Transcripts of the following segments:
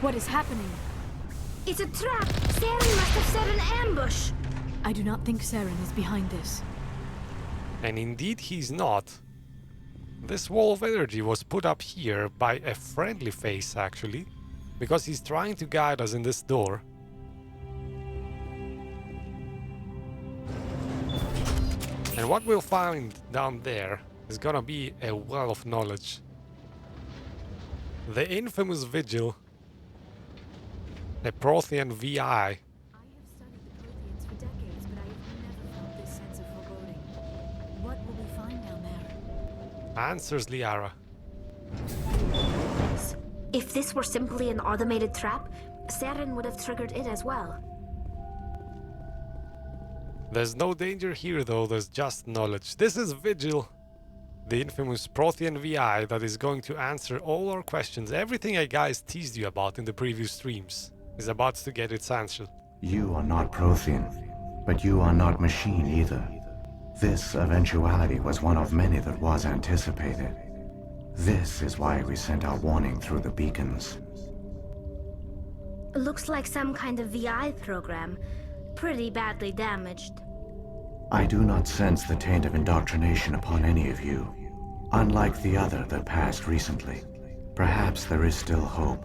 What is happening? It's a trap! Saren must have set an ambush! I do not think Saren is behind this. And indeed he's not. This wall of energy was put up here by a friendly face, actually, because he's trying to guide us in this door. And what we'll find down there is gonna be a well of knowledge. The infamous Virgil, a Prothean VI. I have studied the Protheans for decades, but I have never felt this sense of foreboding. What will we find down there? Answers Liara. If this were simply an automated trap, Saren would have triggered it as well. There's no danger here though, there's just knowledge. This is Virgil, the infamous Prothean VI that is going to answer all our questions. Everything I guys teased you about in the previous streams is about to get its answer. You are not Prothean, but you are not machine either. This eventuality was one of many that was anticipated. This is why we sent our warning through the beacons. Looks like some kind of VI program. Pretty badly damaged. I do not sense the taint of indoctrination upon any of you. Unlike the other that passed recently, perhaps there is still hope.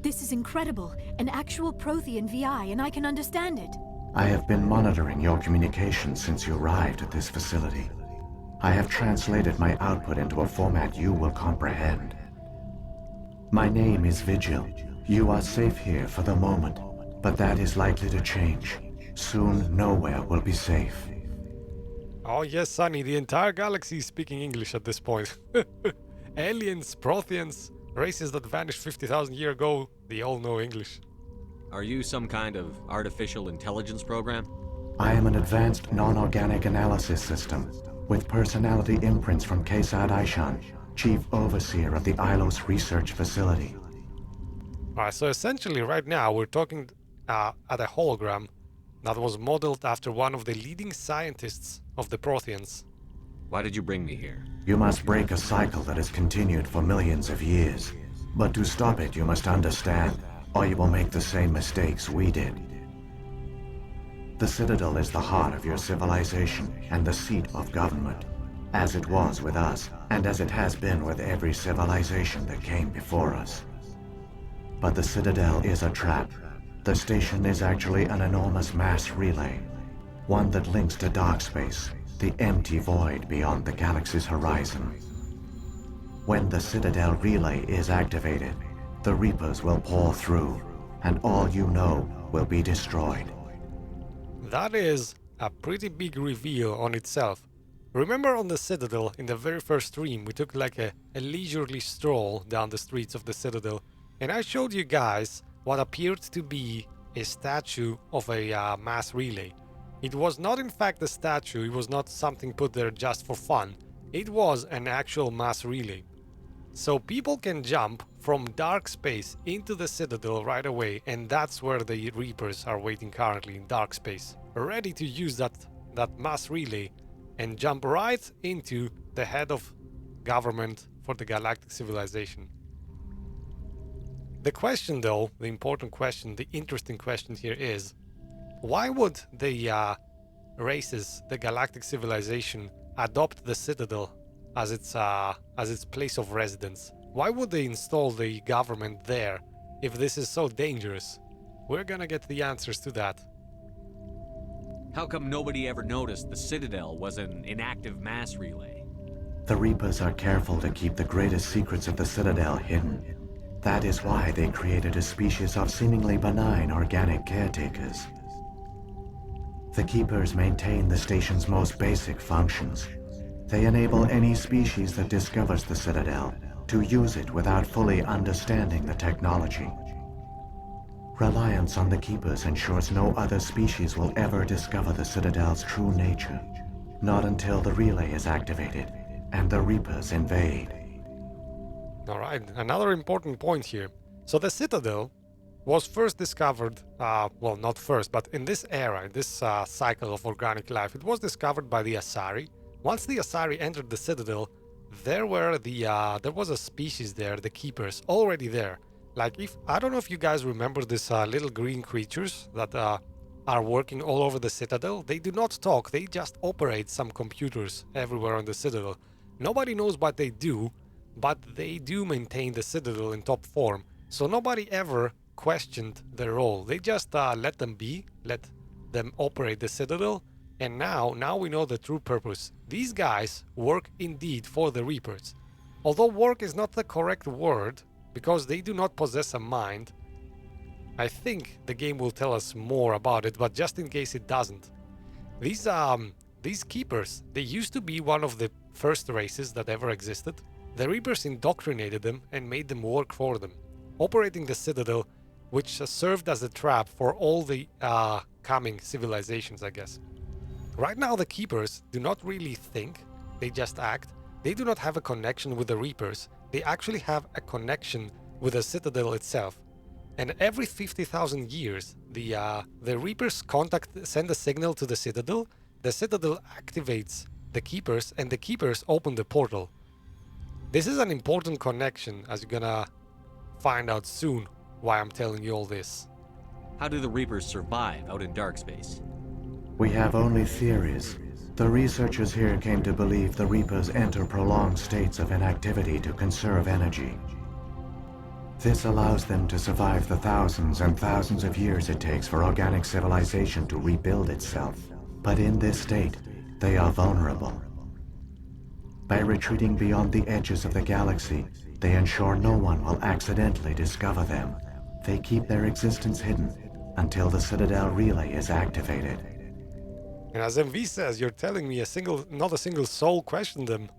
This is incredible. An actual Prothean VI, and I can understand it. I have been monitoring your communications since you arrived at this facility. I have translated my output into a format you will comprehend. My name is Virgil. You are safe here for the moment, but that is likely to change. Soon, nowhere will be safe. Oh yes, Sonny, the entire galaxy is speaking English at this point. Aliens, Protheans, races that vanished 50,000 years ago, they all know English. Are you some kind of artificial intelligence program? I am an advanced non-organic analysis system with personality imprints from Kesad Aishan, Chief Overseer of the Ilos Research Facility. Alright, so essentially right now we're talking at a hologram that was modeled after one of the leading scientists of the Protheans. Why did you bring me here? You must break a cycle that has continued for millions of years. But to stop it, you must understand, or you will make the same mistakes we did. The Citadel is the heart of your civilization and the seat of government, as it was with us, and as it has been with every civilization that came before us. But the Citadel is a trap. The station is actually an enormous mass relay, one that links to dark space, the empty void beyond the galaxy's horizon. When the Citadel relay is activated, the Reapers will pour through, and all you know will be destroyed. That is a pretty big reveal on itself. Remember on the Citadel, in the very first stream, we took like a leisurely stroll down the streets of the Citadel, and I showed you guys what appeared to be a statue of a mass relay. It was not in fact a statue, it was not something put there just for fun. It was an actual mass relay. So people can jump from dark space into the Citadel right away, and that's where the Reapers are waiting currently, in dark space, ready to use that mass relay and jump right into the head of government for the galactic civilization. The question though, the important question, the interesting question here is, why would the races, the galactic civilization, adopt the Citadel as its place of residence? Why would they install the government there if this is so dangerous? We're gonna get the answers to that. How come nobody ever noticed the Citadel was an inactive mass relay? The Reapers are careful to keep the greatest secrets of the Citadel hidden. That is why they created a species of seemingly benign organic caretakers. The Keepers maintain the station's most basic functions. They enable any species that discovers the Citadel to use it without fully understanding the technology. Reliance on the Keepers ensures no other species will ever discover the Citadel's true nature, not until the relay is activated and the Reapers invade. Alright, another important point here. So the Citadel was first discovered, well, not first, but in this era, in this cycle of organic life, it was discovered by the Asari. Once the Asari entered the Citadel, there was a species there, the Keepers, already there. Like, I don't know if you guys remember these little green creatures that are working all over the Citadel. They do not talk, they just operate some computers everywhere on the Citadel. Nobody knows what they do, but they do maintain the Citadel in top form. So nobody ever questioned their role. They just let them be, let them operate the Citadel, and now we know the true purpose. These guys work indeed for the Reapers. Although work is not the correct word, because they do not possess a mind. I think the game will tell us more about it, but just in case it doesn't. These Keepers, they used to be one of the first races that ever existed. The Reapers indoctrinated them and made them work for them, operating the Citadel, which served as a trap for all the coming civilizations, I guess. Right now the Keepers do not really think, they just act. They do not have a connection with the Reapers. They actually have a connection with the Citadel itself. And every 50,000 years, the Reapers send a signal to the Citadel activates the Keepers, and the Keepers open the portal. This is an important connection, as you're gonna find out soon why I'm telling you all this. How do the Reapers survive out in dark space? We have only theories. The researchers here came to believe the Reapers enter prolonged states of inactivity to conserve energy. This allows them to survive the thousands and thousands of years it takes for organic civilization to rebuild itself. But in this state, they are vulnerable. By retreating beyond the edges of the galaxy, they ensure no one will accidentally discover them. They keep their existence hidden until the Citadel relay is activated. And as MV says, you're telling me not a single soul questioned them.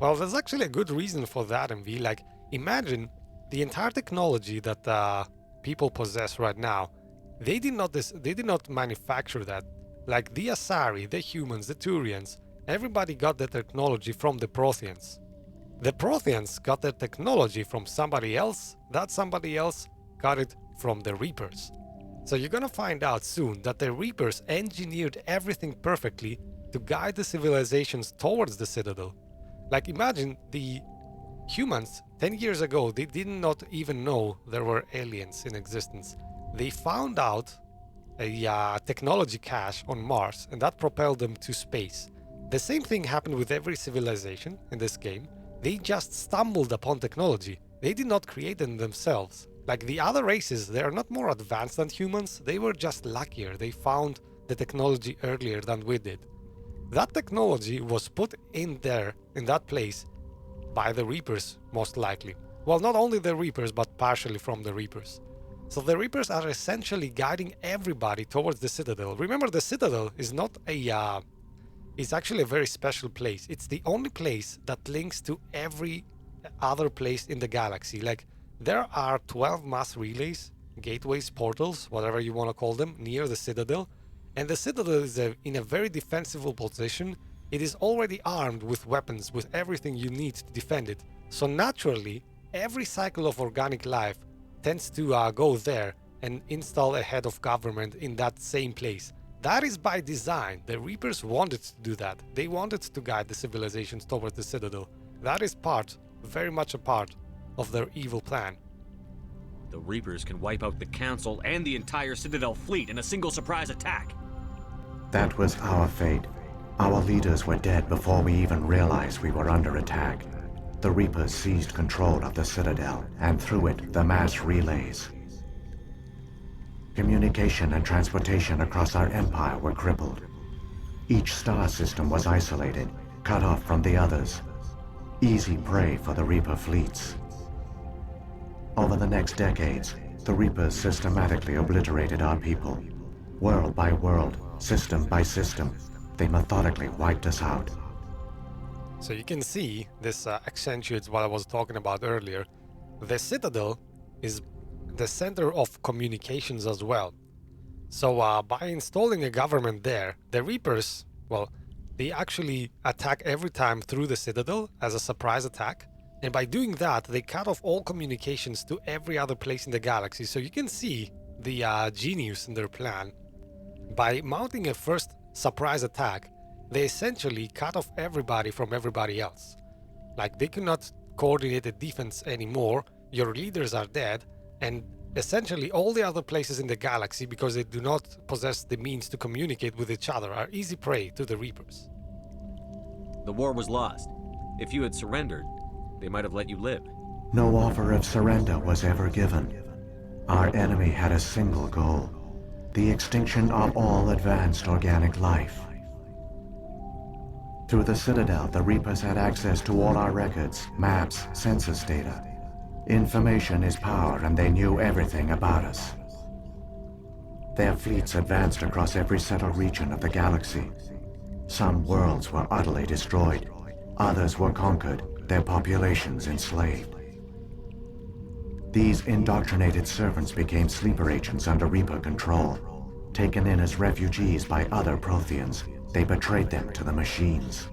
Well, there's actually a good reason for that, MV. Like, imagine the entire technology that people possess right now. They did not manufacture that. Like the Asari, the humans, the Turians, everybody got their technology from the Protheans. The Protheans got their technology from somebody else. That somebody else got it from the Reapers. So you're gonna find out soon that the Reapers engineered everything perfectly to guide the civilizations towards the Citadel. Like, imagine the humans 10 years ago, they did not even know there were aliens in existence. They found out a technology cache on Mars, and that propelled them to space. The same thing happened with every civilization in this game. They just stumbled upon technology. They did not create them themselves. Like the other races, they are not more advanced than humans, they were just luckier. They found the technology earlier than we did. That technology was put in there, in that place, by the Reapers, most likely. Well, not only the Reapers, but partially from the Reapers. So the Reapers are essentially guiding everybody towards the Citadel. Remember, the Citadel is not is actually a very special place. It's the only place that links to every other place in the galaxy. Like, there are 12 mass relays, gateways, portals, whatever you want to call them, near the Citadel. And the Citadel is in a very defensible position. It is already armed with weapons, with everything you need to defend it. So naturally, every cycle of organic life tends to go there and install a head of government in that same place. That is by design. The Reapers wanted to do that. They wanted to guide the civilizations towards the Citadel. That is very much a part of their evil plan. The Reapers can wipe out the Council and the entire Citadel fleet in a single surprise attack. That was our fate. Our leaders were dead before we even realized we were under attack. The Reapers seized control of the Citadel, and through it, the mass relays. Communication and transportation across our empire were crippled. Each star system was isolated, cut off from the others. Easy prey for the Reaper fleets. Over the next decades, the Reapers systematically obliterated our people. World by world, system by system, they methodically wiped us out. So you can see, this accentuates what I was talking about earlier. The Citadel is the center of communications as well. So by installing a government there, the Reapers, well, they actually attack every time through the Citadel as a surprise attack. And by doing that, they cut off all communications to every other place in the galaxy. So you can see the genius in their plan. By mounting a first surprise attack, they essentially cut off everybody from everybody else. Like, they cannot coordinate a defense anymore, your leaders are dead, And essentially all the other places in the galaxy, because they do not possess the means to communicate with each other, are easy prey to the Reapers. The war was lost. If you had surrendered, they might have let you live. No offer of surrender was ever given. Our enemy had a single goal: the extinction of all advanced organic life. Through the Citadel, the Reapers had access to all our records, maps, census data. Information is power, and they knew everything about us. Their fleets advanced across every settled region of the galaxy. Some worlds were utterly destroyed. Others were conquered, their populations enslaved. These indoctrinated servants became sleeper agents under Reaper control. Taken in as refugees by other Protheans, they betrayed them to the machines.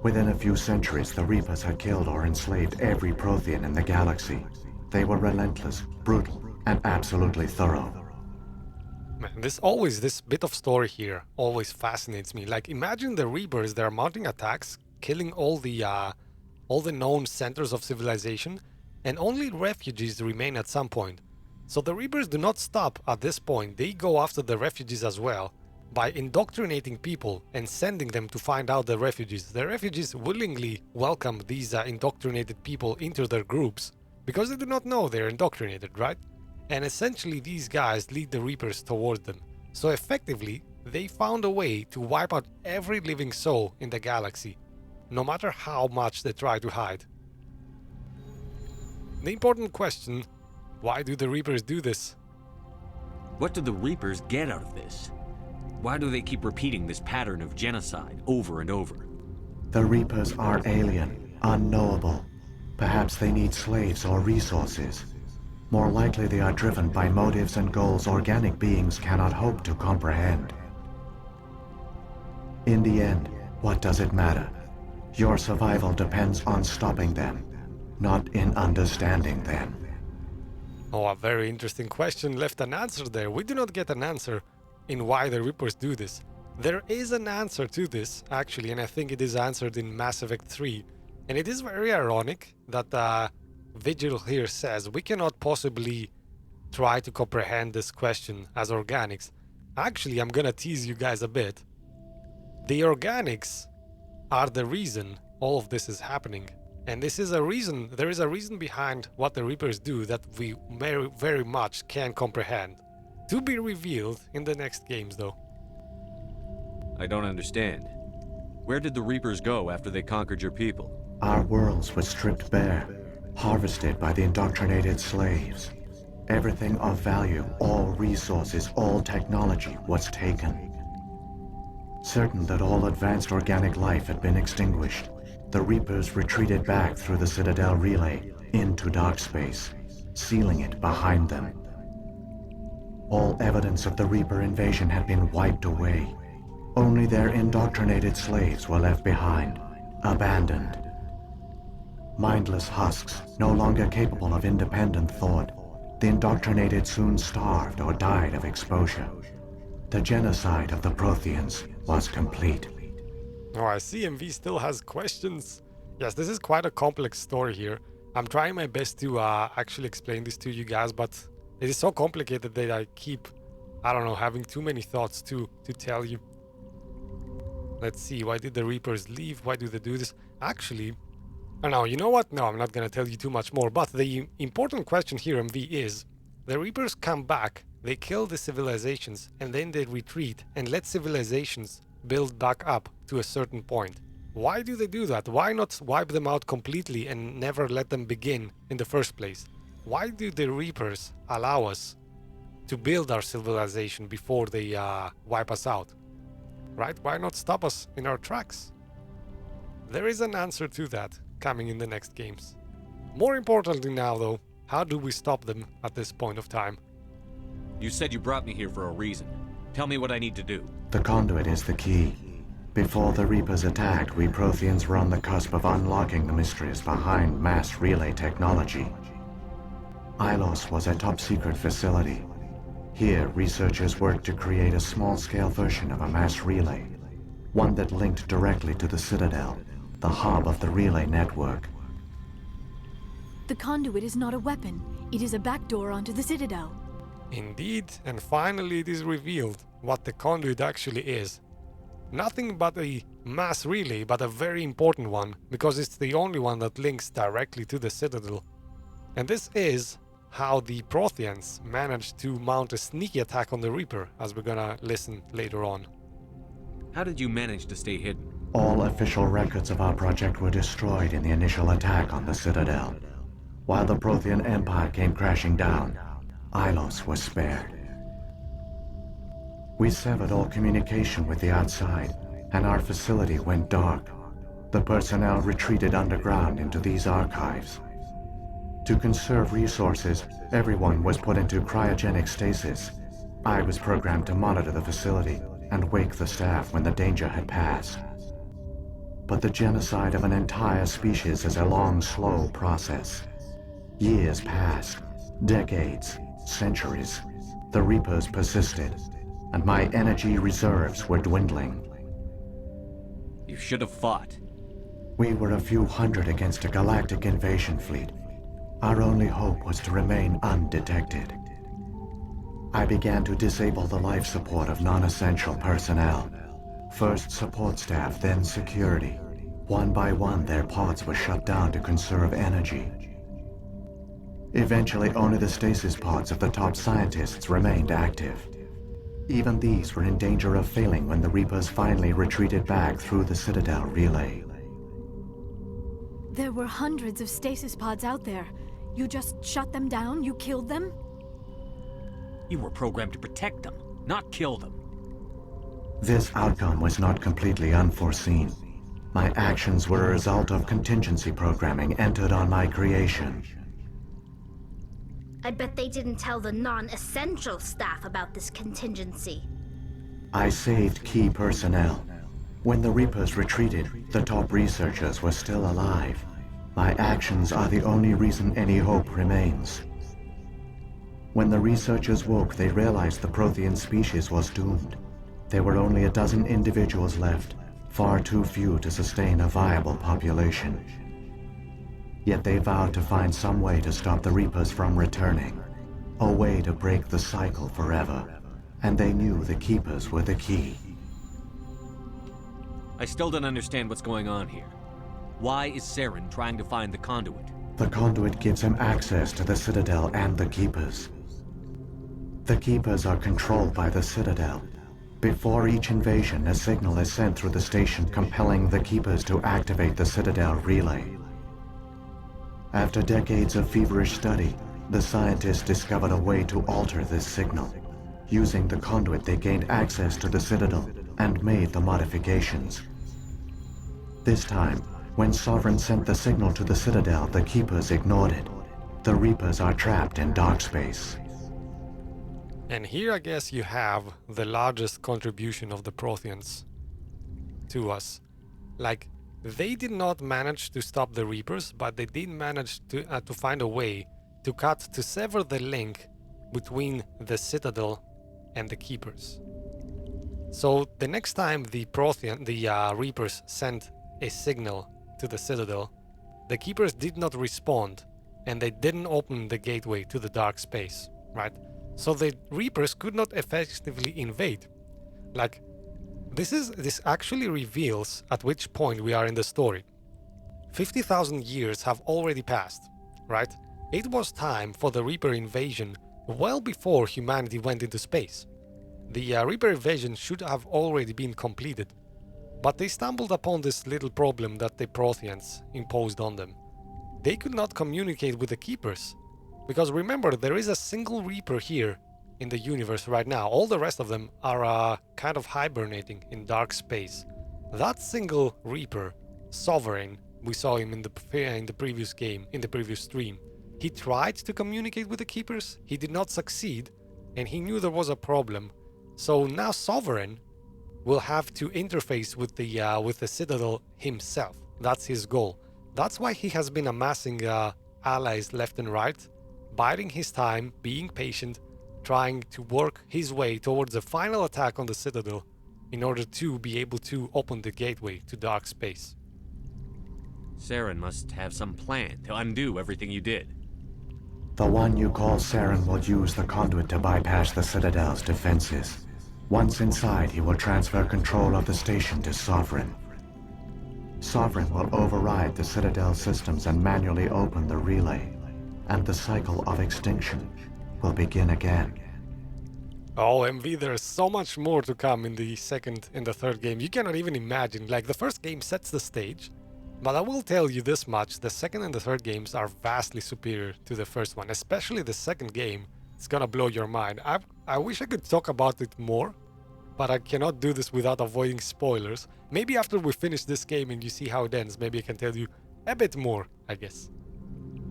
Within a few centuries, the Reapers had killed or enslaved every Prothean in the galaxy. They were relentless, brutal, and absolutely thorough. Man, this bit of story here always fascinates me. Like, imagine the Reapers, they're mounting attacks, killing all the known centers of civilization, and only refugees remain at some point. So the Reapers do not stop at this point, they go after the refugees as well, by indoctrinating people and sending them to find out the refugees. The refugees willingly welcome these indoctrinated people into their groups, because they do not know they're indoctrinated, right? And essentially these guys lead the Reapers toward them. So effectively, they found a way to wipe out every living soul in the galaxy, no matter how much they try to hide. The important question: why do the Reapers do this? What do the Reapers get out of this? Why do they keep repeating this pattern of genocide over and over? The Reapers are alien, unknowable. Perhaps they need slaves or resources. More likely they are driven by motives and goals organic beings cannot hope to comprehend. In the end, what does it matter? Your survival depends on stopping them, not in understanding them. Oh, a very interesting question left unanswered there. We do not get an answer in why the Reapers do this. There is an answer to this, actually, and I think it is answered in Mass Effect 3. And it is very ironic that Virgil here says we cannot possibly try to comprehend this question as organics. Actually, I'm gonna tease you guys a bit. The organics are the reason all of this is happening. And this is a reason, there is a reason behind what the Reapers do that we very, very much can't comprehend. To be revealed in the next games, though. I don't understand. Where did the Reapers go after they conquered your people? Our worlds were stripped bare, harvested by the indoctrinated slaves. Everything of value, all resources, all technology was taken. Certain that all advanced organic life had been extinguished, the Reapers retreated back through the Citadel relay into dark space, sealing it behind them. All evidence of the Reaper invasion had been wiped away. Only their indoctrinated slaves were left behind, abandoned. Mindless husks, no longer capable of independent thought, the indoctrinated soon starved or died of exposure. The genocide of the Protheans was complete. Oh, I see MV still has questions. Yes, this is quite a complex story here. I'm trying my best to actually explain this to you guys, but it is so complicated that I keep, I don't know, having too many thoughts to tell you. Let's see, why did the Reapers leave? Why do they do this? Actually, oh no, you know what? No, I'm not gonna tell you too much more, but the important question here, MV, is the Reapers come back, they kill the civilizations, and then they retreat and let civilizations build back up to a certain point. Why do they do that? Why not wipe them out completely and never let them begin in the first place? Why do the Reapers allow us to build our civilization before they wipe us out? Right? Why not stop us in our tracks? There is an answer to that coming in the next games. More importantly now though, how do we stop them at this point of time? You said you brought me here for a reason. Tell me what I need to do. The conduit is the key. Before the Reapers attacked, we Protheans were on the cusp of unlocking the mysteries behind mass relay technology. Ilos was a top-secret facility. Here, researchers worked to create a small-scale version of a mass relay, one that linked directly to the Citadel, the hub of the relay network. The conduit is not a weapon. It is a backdoor onto the Citadel. Indeed, and finally it is revealed what the conduit actually is. Nothing but a mass relay, but a very important one, because it's the only one that links directly to the Citadel. And this is how the Protheans managed to mount a sneaky attack on the Reaper, as we're gonna listen later on. How did you manage to stay hidden? All official records of our project were destroyed in the initial attack on the Citadel. While the Prothean Empire came crashing down, Ilos was spared. We severed all communication with the outside, and our facility went dark. The personnel retreated underground into these archives. To conserve resources, everyone was put into cryogenic stasis. I was programmed to monitor the facility and wake the staff when the danger had passed. But the genocide of an entire species is a long, slow process. Years passed, decades, centuries. The Reapers persisted, and my energy reserves were dwindling. You should have fought. We were a few hundred against a galactic invasion fleet. Our only hope was to remain undetected. I began to disable the life support of non-essential personnel. First support staff, then security. One by one, their pods were shut down to conserve energy. Eventually, only the stasis pods of the top scientists remained active. Even these were in danger of failing when the Reapers finally retreated back through the Citadel relay. There were hundreds of stasis pods out there. You just shut them down? You killed them? You were programmed to protect them, not kill them. This outcome was not completely unforeseen. My actions were a result of contingency programming entered on my creation. I bet they didn't tell the non-essential staff about this contingency. I saved key personnel. When the Reapers retreated, the top researchers were still alive. My actions are the only reason any hope remains. When the researchers woke, they realized the Prothean species was doomed. There were only a dozen individuals left, far too few to sustain a viable population. Yet they vowed to find some way to stop the Reapers from returning, a way to break the cycle forever. And they knew the Keepers were the key. I still don't understand what's going on here. Why is Saren trying to find the conduit? The conduit gives him access to the Citadel and the Keepers. The Keepers are controlled by the Citadel. Before each invasion, a signal is sent through the station compelling the Keepers to activate the Citadel relay. After decades of feverish study, the scientists discovered a way to alter this signal. Using the conduit, they gained access to the Citadel and made the modifications. This time, when Sovereign sent the signal to the Citadel, the Keepers ignored it. The Reapers are trapped in dark space. And here I guess you have the largest contribution of the Protheans to us. Like, they did not manage to stop the Reapers, but they did manage to find a way to sever the link between the Citadel and the Keepers. So the next time the Reapers sent a signal to the Citadel, the Keepers did not respond, and they didn't open the gateway to the dark space, right? So the Reapers could not effectively invade. Like, this actually reveals at which point we are in the story. 50,000 years have already passed, right? It was time for the Reaper invasion well before humanity went into space. The Reaper invasion should have already been completed, but they stumbled upon this little problem that the Protheans imposed on them. They could not communicate with the Keepers, because remember, there is a single Reaper here in the universe right now. All the rest of them are kind of hibernating in dark space. That single Reaper, Sovereign, we saw him in the previous game, in the previous stream. He tried to communicate with the Keepers, he did not succeed, and he knew there was a problem. So now Sovereign will have to interface with the Citadel himself. That's his goal. That's why he has been amassing allies left and right, biding his time, being patient, trying to work his way towards a final attack on the Citadel in order to be able to open the gateway to dark space. Saren must have some plan to undo everything you did. The one you call Saren will use the conduit to bypass the Citadel's defenses. Once inside, he will transfer control of the station to Sovereign. Sovereign will override the Citadel systems and manually open the relay, and the cycle of extinction will begin again. Oh, MV, there's so much more to come in the second and the third game. You cannot even imagine. Like, the first game sets the stage, but I will tell you this much. The second and the third games are vastly superior to the first one. Especially the second game. It's gonna blow your mind. I wish I could talk about it more, but I cannot do this without avoiding spoilers. Maybe after we finish this game and you see how it ends, maybe I can tell you a bit more, I guess.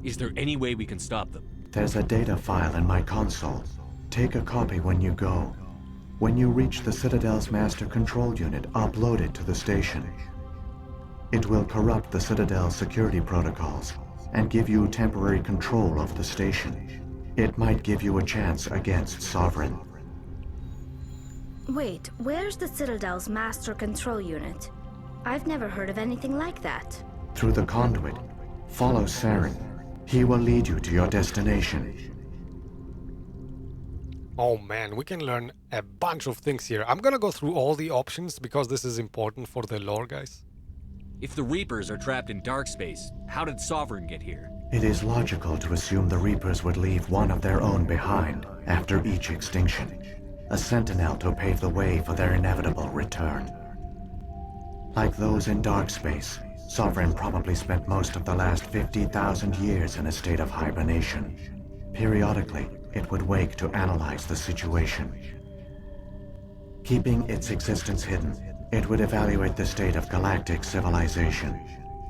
Is there any way we can stop them? There's a data file in my console. Take a copy when you go. When you reach the Citadel's master control unit, upload it to the station. It will corrupt the Citadel's security protocols and give you temporary control of the station. It might give you a chance against Sovereign. Wait, where's the Citadel's master control unit? I've never heard of anything like that. Through the conduit, follow Saren. He will lead you to your destination. Oh man, we can learn a bunch of things here. I'm gonna go through all the options because this is important for the lore, guys. If the Reapers are trapped in dark space, how did Sovereign get here? It is logical to assume the Reapers would leave one of their own behind after each extinction. A sentinel to pave the way for their inevitable return. Like those in dark space, Sovereign probably spent most of the last 50,000 years in a state of hibernation. Periodically, it would wake to analyze the situation. Keeping its existence hidden, it would evaluate the state of galactic civilization.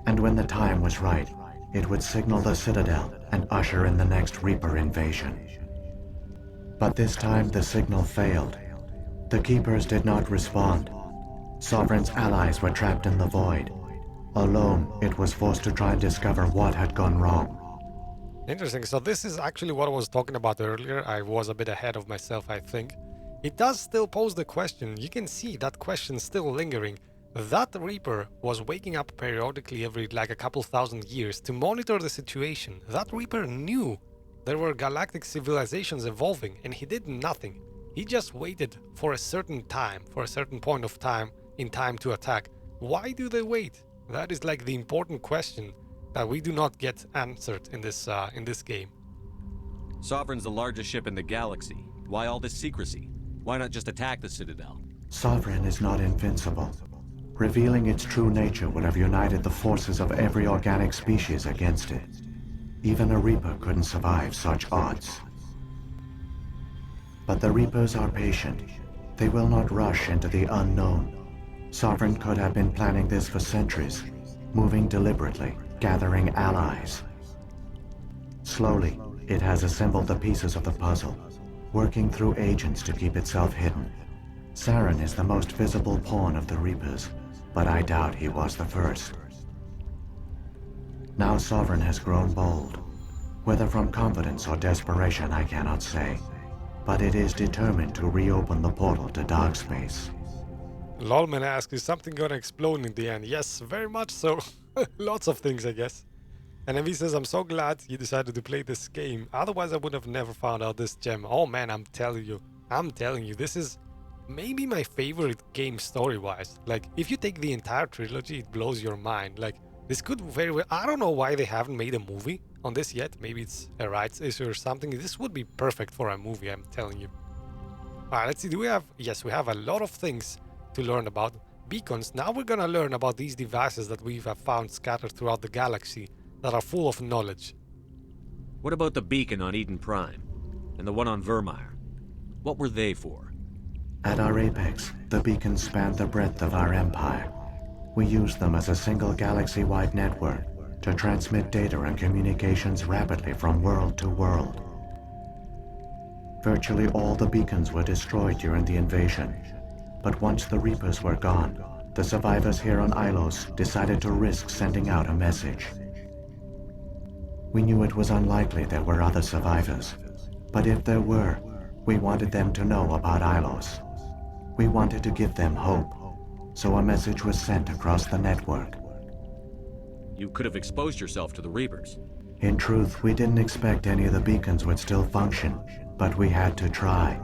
And when the time was right, it would signal the Citadel and usher in the next Reaper invasion. But this time the signal failed. The Keepers did not respond. Sovereign's allies were trapped in the void. Alone, it was forced to try and discover what had gone wrong. Interesting, so this is actually what I was talking about earlier. I was a bit ahead of myself, I think. It does still pose the question. You can see that question still lingering. That Reaper was waking up periodically every like a couple thousand years to monitor the situation. That Reaper knew there were galactic civilizations evolving and he did nothing. He just waited for a certain time, for a certain point of time in time to attack. Why do they wait? That is like the important question that we do not get answered in this game. Sovereign's the largest ship in the galaxy. Why all this secrecy? Why not just attack the Citadel? Sovereign is not invincible. Revealing its true nature would have united the forces of every organic species against it. Even a Reaper couldn't survive such odds. But the Reapers are patient. They will not rush into the unknown. Sovereign could have been planning this for centuries, moving deliberately, gathering allies. Slowly, it has assembled the pieces of the puzzle, working through agents to keep itself hidden. Saren is the most visible pawn of the Reapers, but I doubt he was the first. Now Sovereign has grown bold. Whether from confidence or desperation, I cannot say. But it is determined to reopen the portal to dark space. Lolman asks, is something gonna explode in the end? Yes, very much so. Lots of things, I guess. And MV says, I'm so glad you decided to play this game. Otherwise, I would have never found out this gem. Oh man, I'm telling you, this is maybe my favorite game story-wise. Like, if you take the entire trilogy, it blows your mind. Like, this could very well... I don't know why they haven't made a movie on this yet. Maybe it's a rights issue or something. This would be perfect for a movie, I'm telling you. Alright, let's see. Do we have... Yes, we have a lot of things to learn about. Beacons. Now we're gonna learn about these devices that we have found scattered throughout the galaxy that are full of knowledge. What about the beacon on Eden Prime? And the one on Vermeer? What were they for? At our apex, the beacons spanned the breadth of our empire. We used them as a single galaxy-wide network to transmit data and communications rapidly from world to world. Virtually all the beacons were destroyed during the invasion, but once the Reapers were gone, the survivors here on Ilos decided to risk sending out a message. We knew it was unlikely there were other survivors, but if there were, we wanted them to know about Ilos. We wanted to give them hope, so a message was sent across the network. You could have exposed yourself to the Reapers. In truth, we didn't expect any of the beacons would still function, but we had to try.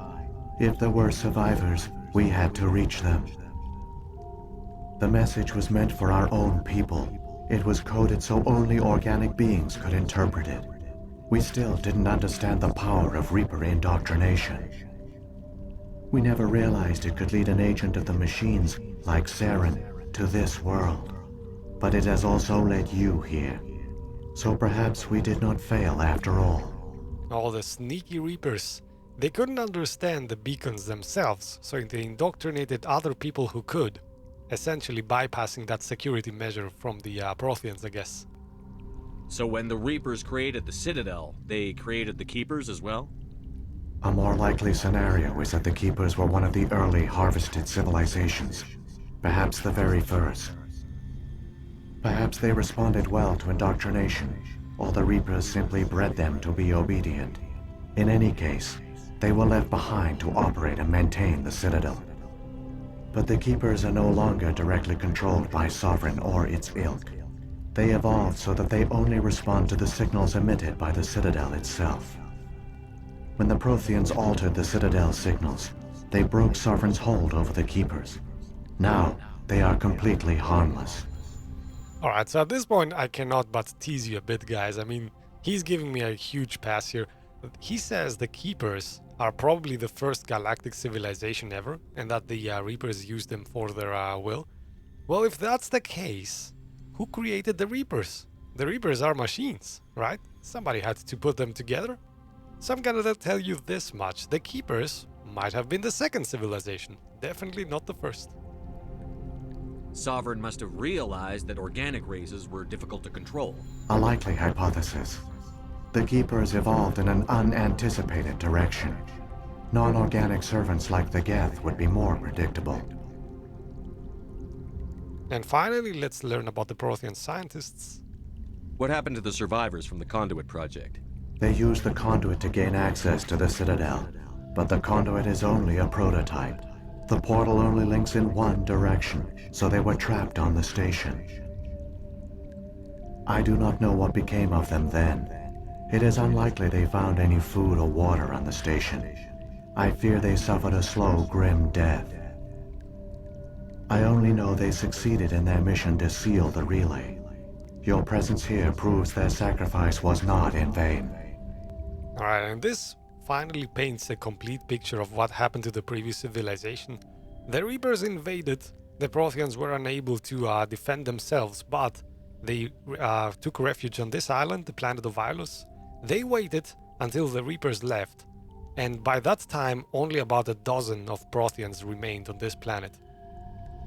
If there were survivors, we had to reach them. The message was meant for our own people. It was coded so only organic beings could interpret it. We still didn't understand the power of Reaper indoctrination. We never realized it could lead an agent of the machines, like Saren, to this world. But it has also led you here. So perhaps we did not fail after all. All the sneaky Reapers. They couldn't understand the beacons themselves, so they indoctrinated other people who could, essentially bypassing that security measure from the Protheans, I guess. So when the Reapers created the Citadel, they created the Keepers as well? A more likely scenario is that the Keepers were one of the early harvested civilizations, perhaps the very first. Perhaps they responded well to indoctrination, or the Reapers simply bred them to be obedient. In any case, they were left behind to operate and maintain the Citadel. But the Keepers are no longer directly controlled by Sovereign or its ilk. They evolved so that they only respond to the signals emitted by the Citadel itself. When the Protheans altered the Citadel's signals, they broke Sovereign's hold over the Keepers. Now, they are completely harmless. Alright, so at this point I cannot but tease you a bit, guys. I mean, he's giving me a huge pass here. He says the Keepers are probably the first galactic civilization ever, and that the Reapers used them for their will. Well, if that's the case, who created the Reapers? The Reapers are machines, right? Somebody had to put them together. So I'm gonna tell you this much. The Keepers might have been the second civilization, definitely not the first. Sovereign must have realized that organic races were difficult to control. A likely hypothesis. The Keepers evolved in an unanticipated direction. Non-organic servants like the Geth would be more predictable. And finally, let's learn about the Prothean scientists. What happened to the survivors from the Conduit project? They used the conduit to gain access to the Citadel, but the conduit is only a prototype. The portal only links in one direction, so they were trapped on the station. I do not know what became of them then. It is unlikely they found any food or water on the station. I fear they suffered a slow, grim death. I only know they succeeded in their mission to seal the relay. Your presence here proves their sacrifice was not in vain. Alright, and this finally paints a complete picture of what happened to the previous civilization. The Reapers invaded, the Protheans were unable to defend themselves, but they took refuge on this island, the planet of Ilus. They waited until the Reapers left, and by that time only about a dozen of Protheans remained on this planet.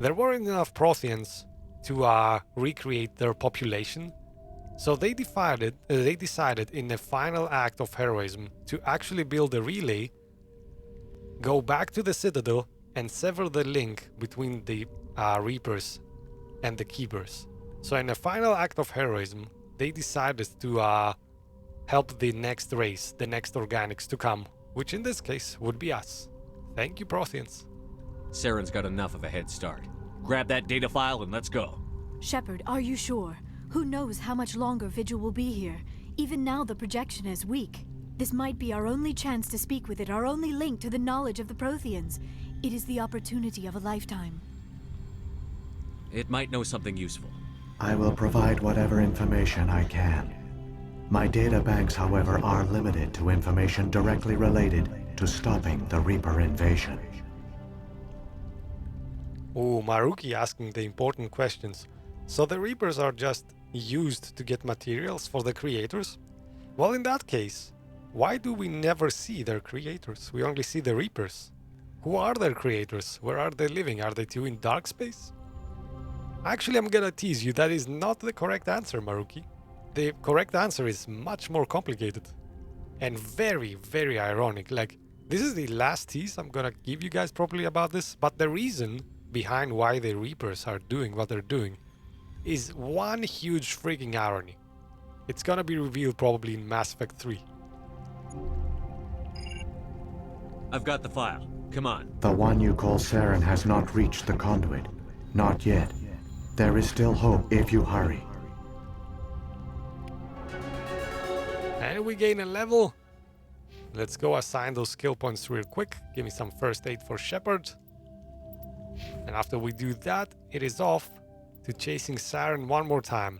There weren't enough Protheans to recreate their population, so they decided in a final act of heroism to actually build a relay, go back to the Citadel, and sever the link between the Reapers and the Keepers. So in a final act of heroism, they decided to help the next race, the next organics to come, which in this case would be us. Thank you, Protheans. Saren's got enough of a head start. Grab that data file and let's go. Shepard, are you sure? Who knows how much longer Vigil will be here? Even now the projection is weak. This might be our only chance to speak with it, our only link to the knowledge of the Protheans. It is the opportunity of a lifetime. It might know something useful. I will provide whatever information I can. My data banks, however, are limited to information directly related to stopping the Reaper invasion. Oh, Maruki asking the important questions. So the Reapers are just used to get materials for the creators? Well, in that case, why do we never see their creators? We only see the Reapers. Who are their creators? Where are they living? Are they too in dark space? Actually, I'm gonna tease you. That is not the correct answer, Maruki. The correct answer is much more complicated. And very, very ironic. Like, this is the last tease I'm gonna give you guys probably about this, but the reason behind why the Reapers are doing what they're doing is one huge freaking irony. It's gonna be revealed probably in Mass Effect 3. I've got the file. Come on. The one you call Saren has not reached the conduit. Not yet. There is still hope if you hurry. And we gain a level. Let's go assign those skill points real quick. Give me some first aid for Shepard. And after we do that, it is off to chasing Saren one more time.